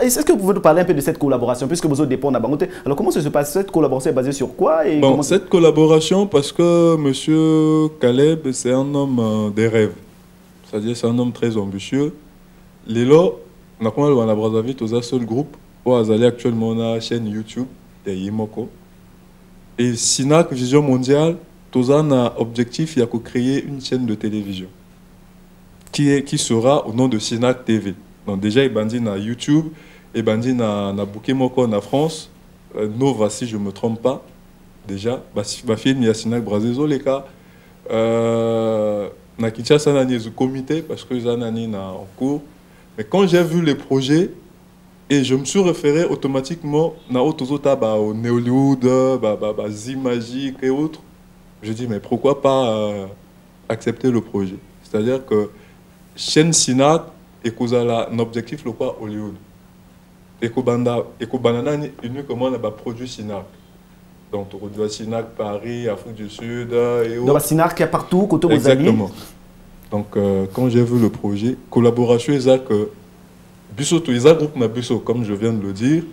Est-ce que vous pouvez nous parler un peu de cette collaboration, puisque vous autres dépendent de Bangote? Alors comment ça se passe? Cette collaboration est basée sur quoi et bon, cette collaboration, parce que M. Caleb, c'est un homme des rêves. C'est-à-dire c'est un homme très ambitieux. Lélo, on a quand même à Brazzaville, un seul groupe, où Azali actuellement on a la chaîne YouTube, de Yimoko. Et Sinak Vision Mondiale, on a un objectif, il y a créer une chaîne de télévision qui sera au nom de Sinak TV. Donc déjà, il bandit na YouTube, il bandit na Bukemoko en France, Nova si je ne me trompe pas, déjà, ma fille il y a Sinak Brazzaville, les cas, na Kinshasa na le comité parce que les années en cours. Mais quand j'ai vu les projets, et je me suis référé automatiquement au Néollywood, Zimagique et autres. Je dis, mais pourquoi pas accepter le projet? C'est-à-dire que chaîne Sinak et un objectif le quoi Hollywood. Et que banana uniquement on a produit Sinak. Donc on doit Sinak Paris, Afrique du Sud et autres. Donc Sinak il y a partout côté exactement. Donc quand j'ai vu le projet, collaboration exact que Busso tout groupe na Busso comme je viens de le dire.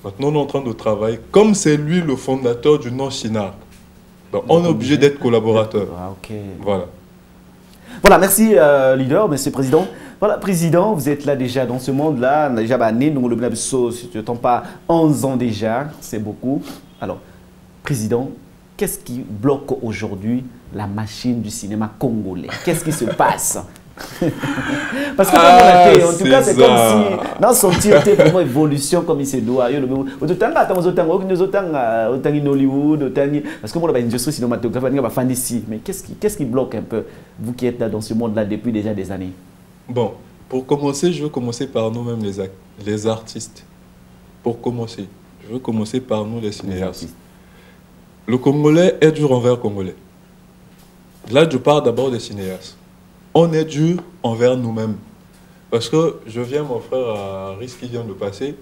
Maintenant on est en train de travailler comme c'est lui le fondateur du nom Sinak. Donc, on est obligé d'être collaborateur. Ah, ok. Voilà. Voilà, merci leader, monsieur président. Voilà, président, vous êtes là déjà dans ce monde-là. Déjà, nous le Busso, si tu ne pas 11 ans déjà, c'est beaucoup. Alors, président, qu'est-ce qui bloque aujourd'hui la machine du cinéma congolais? Qu'est-ce qui se passe? Parce que en tout cas, c'est comme si dans son tir était vraiment évolution comme il se doit. Parce que moi, l'industrie cinématographique, mais qu'est-ce qui bloque un peu, vous qui êtes là dans ce monde-là depuis déjà des années? Bon, pour commencer, je veux commencer par nous-mêmes les artistes. Pour commencer, je veux commencer par nous les cinéastes. Le Congolais est dur envers le Congolais. Là, je parle d'abord des cinéastes. On est dur envers nous-mêmes. Parce que je viens, mon frère, à Risque qui vient de passer.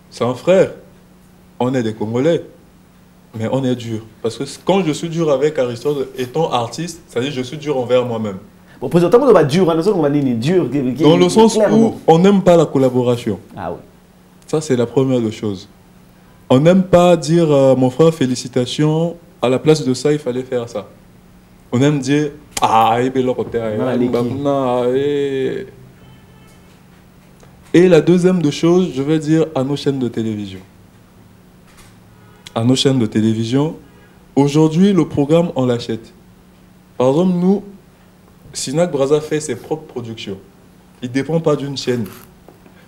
C'est un frère. On est des Congolais. mais on est dur. Parce que quand je suis dur avec Aristote, étant artiste, c'est-à-dire que je suis dur envers moi-même. Bon, président, on va dur, on va dire dur. Dans le sens où on n'aime pas la collaboration. Ah oui. Ça, c'est la première des choses. On n'aime pas dire, mon frère, félicitations, à la place de ça, il fallait faire ça. On aime dire, ah, et la deuxième des choses, je vais dire à nos chaînes de télévision. À nos chaînes de télévision, aujourd'hui, le programme, on l'achète. Par exemple, nous, Sinac Braza fait ses propres productions. Il ne dépend pas d'une chaîne.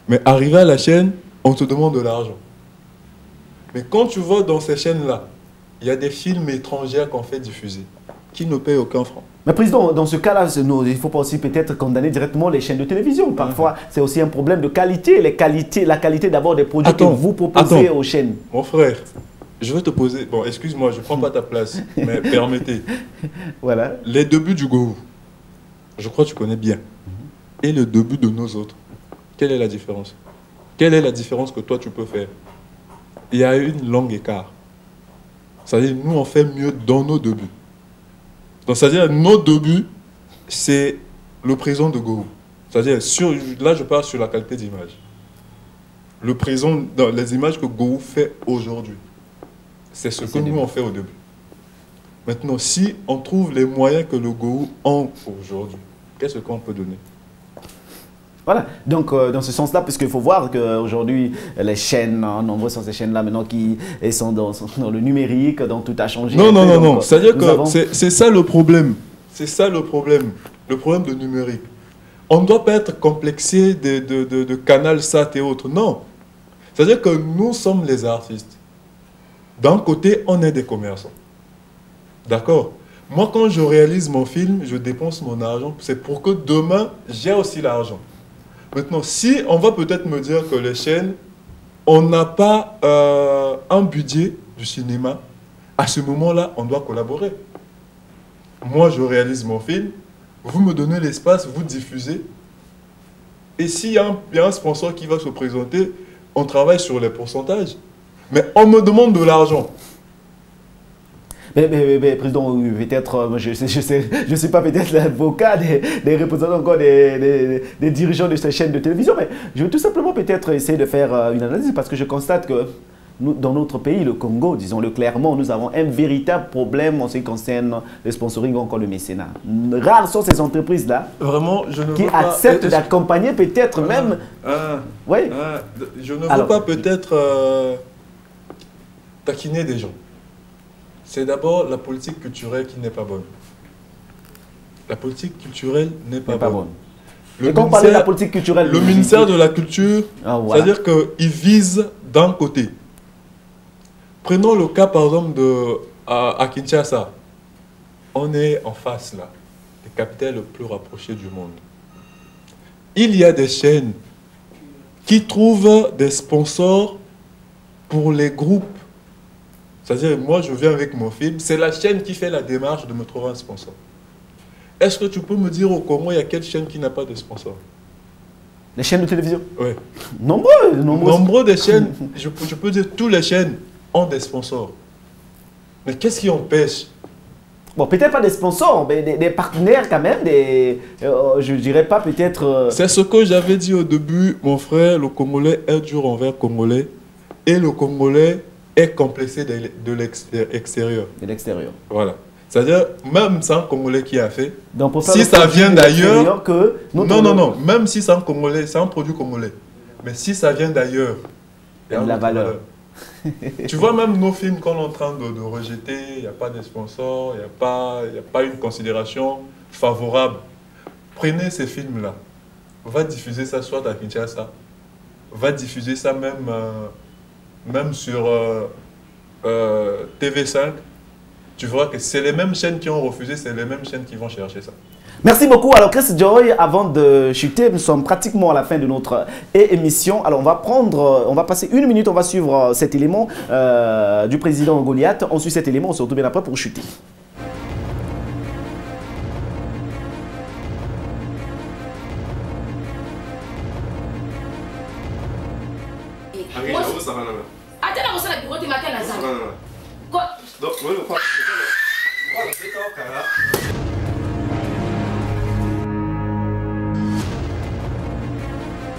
Mais arrivé à la chaîne, on te demande de l'argent. Mais quand tu vas dans ces chaînes-là, il y a des films étrangers qu'on fait diffuser, qui ne payent aucun franc. Mais président, dans ce cas-là, il ne faut pas aussi peut-être condamner directement les chaînes de télévision. Parfois, c'est aussi un problème de qualité. La qualité d'abord des produits que vous proposez aux chaînes. Mon frère, je vais te poser... Bon, excuse-moi, je ne prends pas ta place, mais permettez. Voilà. Les débuts du Gourou, je crois que tu connais bien. Et le début de nos autres, quelle est la différence? Quelle est la différence que toi tu peux faire? Il y a une longue écart. C'est-à-dire, nous on fait mieux dans nos débuts. Donc, c'est-à-dire, nos débuts, c'est le présent de Gourou. C'est-à-dire, là je parle sur la qualité d'image. Le présent, dans les images que Gourou fait aujourd'hui, c'est ce que nous on fait au début. Maintenant, si on trouve les moyens que le Gourou a aujourd'hui, qu'est-ce qu'on peut donner? Voilà, donc dans ce sens-là, puisqu'il faut voir qu'aujourd'hui, les chaînes, nombreuses sont ces chaînes-là maintenant qui sont dans le numérique, donc tout a changé. Non, non, non, non, c'est-à-dire que c'est ça le problème. C'est ça le problème de numérique. On ne doit pas être complexé de Canal Sat et autres, non. C'est-à-dire que nous sommes les artistes. D'un côté, on est des commerçants. D'accord? Moi, quand je réalise mon film, je dépense mon argent. C'est pour que demain, j'ai aussi l'argent. Maintenant, si on va peut-être me dire que les chaînes, on n'a pas un budget du cinéma, à ce moment-là, on doit collaborer. Moi, je réalise mon film, vous me donnez l'espace, vous diffusez. Et s'il y a un sponsor qui va se présenter, on travaille sur les pourcentages. Mais on me demande de l'argent. Mais président, peut-être, je ne suis pas peut-être l'avocat des représentants encore des dirigeants de ces chaînes de télévision, mais je veux tout simplement peut-être essayer de faire une analyse parce que je constate que nous, dans notre pays, le Congo, disons-le clairement, nous avons un véritable problème en ce qui concerne le sponsoring ou encore le mécénat. Rares sont ces entreprises-là qui acceptent d'accompagner peut-être même... oui. Je ne veux pas peut-être taquiner des gens. C'est d'abord la politique culturelle qui n'est pas bonne. La politique culturelle n'est pas bonne. Et quand on parle de la politique culturelle... Le ministère de la Culture, c'est-à-dire qu'il vise d'un côté. Prenons le cas par exemple à Kinshasa. On est en face là, des capitales les plus rapprochées du monde. Il y a des chaînes qui trouvent des sponsors pour les groupes. C'est-à-dire, moi, je viens avec mon film, c'est la chaîne qui fait la démarche de me trouver un sponsor. Est-ce que tu peux me dire au Congo, il y a quelle chaîne qui n'a pas de sponsor? Les chaînes de télévision? Oui. Nombreux des chaînes, je peux dire toutes les chaînes ont des sponsors. Mais qu'est-ce qui empêche? Bon, peut-être pas des sponsors, mais des partenaires quand même, je dirais pas peut-être... C'est ce que j'avais dit au début, mon frère, le Congolais est dur envers Congolais, et le Congolais est complexé de l'extérieur. De l'extérieur. Voilà. C'est-à-dire, même sans Congolais qui a fait, donc, si ça vient d'ailleurs, non, même si c'est un Congolais, c'est un produit congolais, mais si ça vient d'ailleurs, il y a de la valeur. Tu vois, même nos films qu'on est en train de rejeter, il n'y a pas de sponsors, il n'y a pas une considération favorable. Prenez ces films-là, va diffuser ça soit à Kinshasa, va diffuser ça même sur TV5, tu vois que c'est les mêmes chaînes qui ont refusé, c'est les mêmes chaînes qui vont chercher ça. Merci beaucoup. Alors Chris Joy, avant de chuter, nous sommes pratiquement à la fin de notre émission. Alors on va passer une minute, on va suivre cet élément du président Goliath. On suit cet élément, on se retrouve bien après pour chuter. Attends,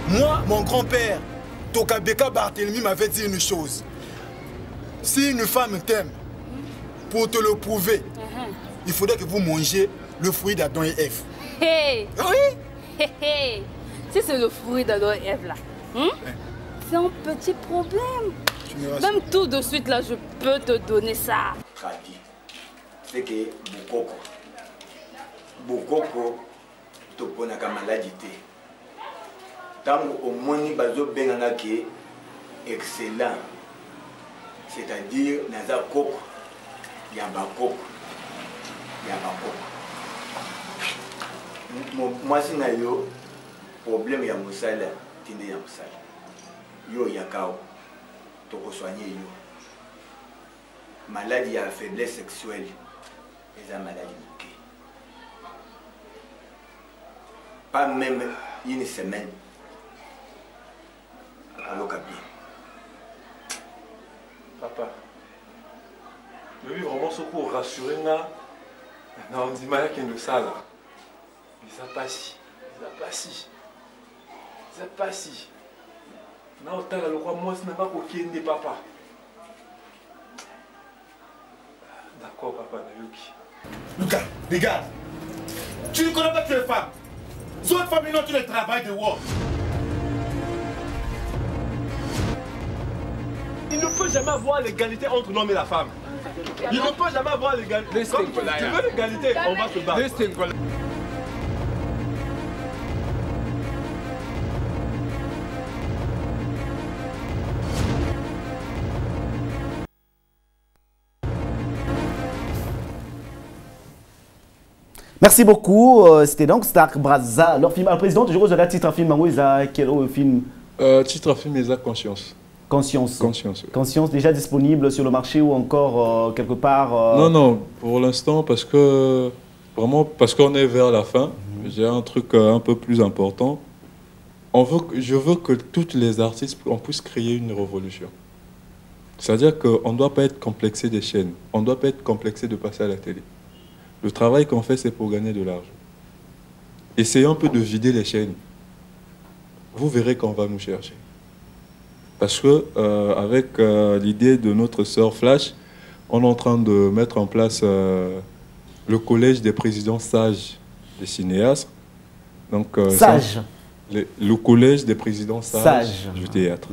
Moi, mon grand-père, Tokabeka Barthélemy m'avait dit une chose. Si une femme t'aime, pour te le prouver, il faudrait que vous mangiez le fruit d'Adam et Ève. Hey. Oui. Hey. Si c'est le fruit d'Adam et Ève là, c'est un petit problème. Même tout de suite là, je peux te donner ça. C'est que Bokoko, tu peux pas maladie. Tant au moins bazo benganga qui excellent, c'est-à-dire naza koko, yamba koko, moi si na yo problème ya musala, tinde ya musala, yo yakao, toko soigner yo, maladie à faiblesse sexuelle, les maladie bouquet, pas même une semaine. Allô, Kabi. Papa, je veux vraiment ce pour rassurer là. Non, on dit mal qu'il nous sale. Mais ça passe. Ça passe. Non, t'as le roi, moi, ce n'est pas pour qui n'est papa. D'accord, papa, Nayuki. Lucas, regarde. Tu ne connais pas que les femmes. Les autres femmes, ils ont tous les travail de work. Il ne peut jamais avoir l'égalité entre l'homme et la femme. Il ne peut jamais avoir l'égalité. Comme tu veux l'égalité, on va se battre. Merci beaucoup. C'était donc Stark Brazza, leur film. Alors, président, je regarde titre un film. Quel film? Titre film, ils ont conscience. Conscience. Conscience. Oui. Conscience déjà disponible sur le marché ou encore quelque part Non, pour l'instant, parce que vraiment, parce qu'on est vers la fin, j'ai un truc un peu plus important. Je veux que tous les artistes, on puisse créer une révolution. C'est-à-dire qu'on ne doit pas être complexé des chaînes, on ne doit pas être complexé de passer à la télé. Le travail qu'on fait, c'est pour gagner de l'argent. Essayons un peu de vider les chaînes. Vous verrez qu'on va nous chercher. Parce que avec l'idée de notre sœur Flash, on est en train de mettre en place le collège des présidents sages des cinéastes. Donc, sages. Le collège des présidents sages du théâtre.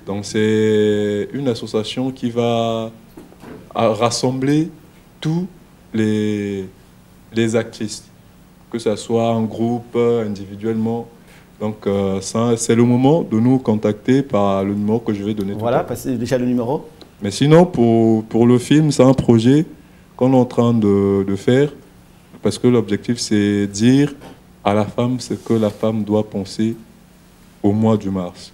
Donc c'est une association qui va rassembler tous les actrices, que ce soit en groupe, individuellement. Donc, c'est le moment de nous contacter par le numéro que je vais donner. Voilà, passez déjà le numéro. Mais sinon, pour le film, c'est un projet qu'on est en train de faire, parce que l'objectif, c'est dire à la femme ce que la femme doit penser au mois de mars.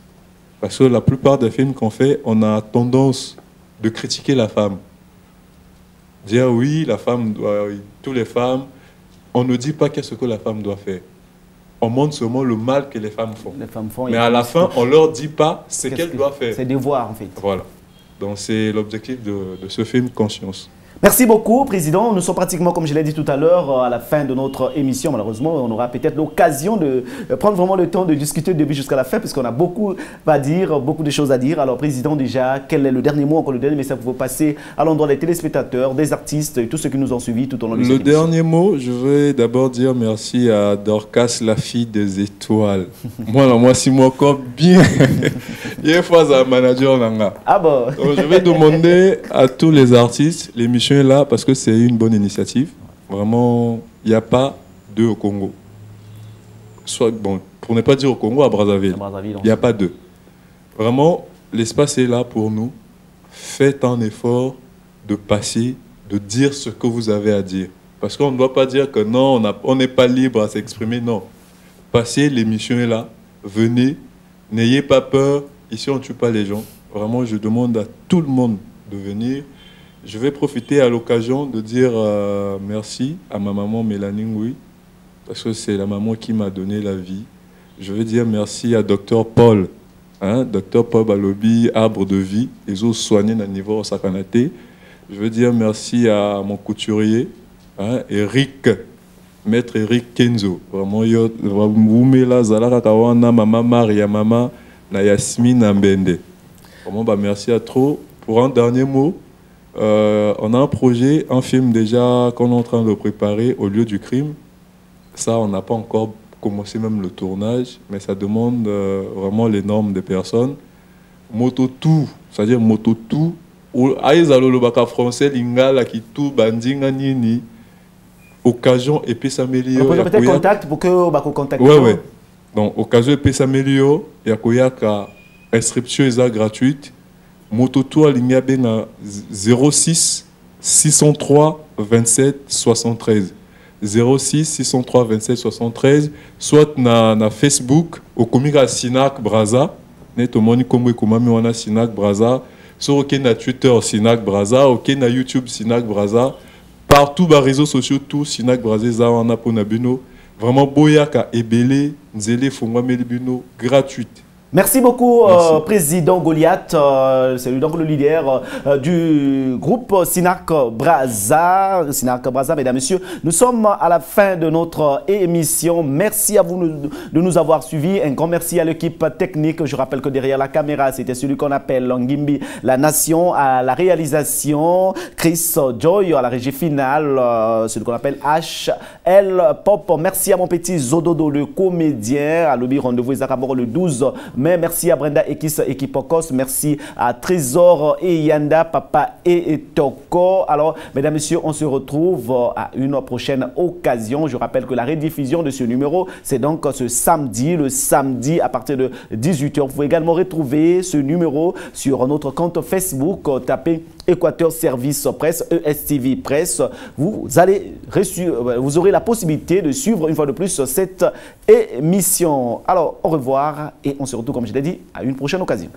Parce que la plupart des films qu'on fait, on a tendance de critiquer la femme. Dire oui, la femme doit, toutes les femmes, on ne dit pas qu'est-ce que la femme doit faire. On montre seulement le mal que les femmes font. Mais à la fin, on ne leur dit pas ce qu'elles doivent faire. C'est devoir, en fait. Voilà. Donc, c'est l'objectif de ce film, Conscience. Merci beaucoup, Président. Nous sommes pratiquement, comme je l'ai dit tout à l'heure, à la fin de notre émission. Malheureusement, on aura peut-être l'occasion de prendre vraiment le temps de discuter du début jusqu'à la fin, puisqu'on a beaucoup à dire, beaucoup de choses à dire. Alors, Président, déjà, quel est le dernier mot, encore le dernier message pour vous passer à l'endroit des téléspectateurs, des artistes et tous ceux qui nous ont suivis tout au long de cette émission? Le dernier mot, je vais d'abord dire merci à Dorcas, la fille des étoiles. moi, si moi, encore bien. Il y a une fois un manager. Ah bon? Donc, je vais demander à tous les artistes, l'émission est là parce que c'est une bonne initiative. Vraiment, il n'y a pas deux au Congo. Soit, bon, pour ne pas dire au Congo, à Brazzaville. Il n'y a pas deux. Vraiment, l'espace est là pour nous. Faites un effort de passer, de dire ce que vous avez à dire. Parce qu'on ne doit pas dire que non, on n'est pas libre à s'exprimer. Non. Passez, l'émission est là. Venez, n'ayez pas peur. Ici, on ne tue pas les gens. Vraiment, je demande à tout le monde de venir. Je vais profiter à l'occasion de dire merci à ma maman Mélanie Ngui, parce que c'est la maman qui m'a donné la vie. Je veux dire merci à Dr Paul, Dr Paul Balobi, arbre de vie, ils ont soigné dans le niveau Sakanate. Je veux dire merci à mon couturier, hein, Eric, maître Eric Kenzo. Vraiment, Woumela Zalaka Kawana, Mama Maria, Mama na Yasmine Mbende. Vraiment, bah, merci à trop. Pour un dernier mot, on a un projet, un film déjà qu'on est en train de préparer au lieu du crime. Ça, on n'a pas encore commencé même le tournage, mais ça demande vraiment les normes des personnes. Moto-tout, c'est-à-dire moto-tout. Aïzalo le baka français, lingala qui tout bandinga nini. Occasion et puis s'améliorer. On peut peut-être contact pour que vous contactez. Ouais, ouais. Donc, occasion et puis s'améliorer. Il y a koyaka inscription gratuite. Moto-tout à ligne 06 603 27 73. 06 603 27 73. Soit na Facebook, au comique à Sinac Braza. Netomoni comme Komami wana Sinac Braza. Sur OK na Twitter Sinac Braza, OK na YouTube Sinac Braza, partout les réseaux sociaux tout Sinac Braza za wana pona bino. Vraiment boyaka ebele nzele fongwa melibino gratuite. Merci beaucoup, Président Goliath. C'est donc le leader du groupe Sinac Braza. Sinac Braza, mesdames et messieurs, nous sommes à la fin de notre émission. Merci à vous de nous avoir suivis. Un grand merci à l'équipe technique. Je rappelle que derrière la caméra, c'était celui qu'on appelle Ngimbi La Nation, à la réalisation, Chris Joy, à la régie finale, celui qu'on appelle HL Pop. Merci à mon petit Zododo, le comédien. À l'Obi, rendez-vous le 12 mai. Merci à Brenda Ekis Ekipokos. Merci à Trésor et Yanda, Papa et Toko. Alors, mesdames et messieurs, on se retrouve à une prochaine occasion. Je rappelle que la rediffusion de ce numéro, c'est donc ce samedi, le samedi à partir de 18 h. Vous pouvez également retrouver ce numéro sur notre compte Facebook. Tapez Équateur Service Presse, ESTV Presse. Vous aurez la possibilité de suivre une fois de plus cette émission. Alors, au revoir et on se retrouve, comme je l'ai dit, à une prochaine occasion.